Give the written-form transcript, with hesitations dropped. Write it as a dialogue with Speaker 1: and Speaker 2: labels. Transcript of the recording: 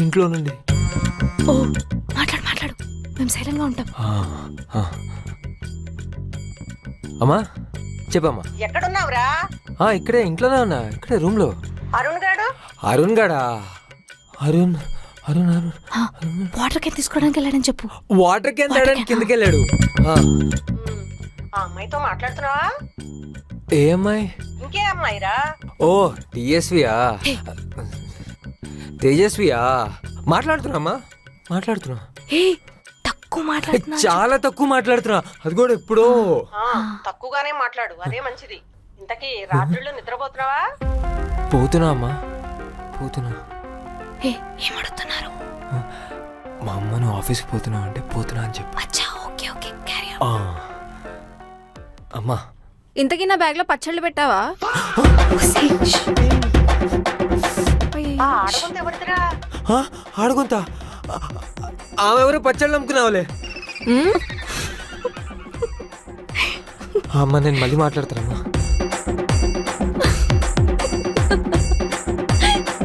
Speaker 1: ఇంట్లో నుండి.
Speaker 2: ఓ మాట్లాడు మాట్లాడు, మేము సైలెంట్ గా ఉంటాం.
Speaker 1: అమ్మా చెప్పమ్మా.
Speaker 3: ఎక్కడున్నావురా?
Speaker 1: ఇక్కడే ఇంట్లోనే ఉన్నా, ఇక్కడే రూమ్ లో.
Speaker 3: అరుణ్ గాడు
Speaker 1: అరుణ్ గడా? అరుణ్ అరుణ్ అరుణ్
Speaker 2: వాటర్ క్యాన్ తీసుకోవడానికి వెళ్ళాడని చెప్పు.
Speaker 1: వాటర్ క్యాన్ తేడానికి కిందకి వెళ్ళాడు.
Speaker 3: ఆ అమ్మాయితో మాట్లాడుతున్నావా?
Speaker 1: ఏ అమ్మాయి?
Speaker 3: ఇంకే అమ్మాయిరా?
Speaker 1: ఓ టీఎస్వియా, తేజస్వియా? మాట్లాడుతున్నామ్మా, మాట్లాడుతున్నా.
Speaker 2: ఏ తక్కువ మాట్లాడుతున్నా.
Speaker 1: చాలా తక్కువ మాట్లాడుతున్నా, అది కూడా ఎప్పుడో.
Speaker 3: తక్కువగానే మాట్లాడు, అదే మంచిది. ఇంతకీ రాత్రుళ్ళు నిద్రపోతున్నావా?
Speaker 1: పోతున్నా అమ్మా, పోతున్నా.
Speaker 2: ఏమడుతున్నారు?
Speaker 1: మా అమ్మ నువ్వు ఆఫీస్కి పోతున్నావు అంటే పోతున్నా అని చెప్పి.
Speaker 2: అచ్చా ఓకే ఓకే క్యారీ ఆన్.
Speaker 1: అమ్మా
Speaker 4: ఇంతకీ నా బ్యాగ్ లో పచ్చళ్ళు పెట్టావా?
Speaker 3: ఆడకుంటే ఎవరిదిరా?
Speaker 1: ఆడుకుంటా. ఆమె ఎవరు పచ్చళ్ళు అమ్ముకున్నావులే. అమ్మ నేను మళ్ళీ మాట్లాడతాను.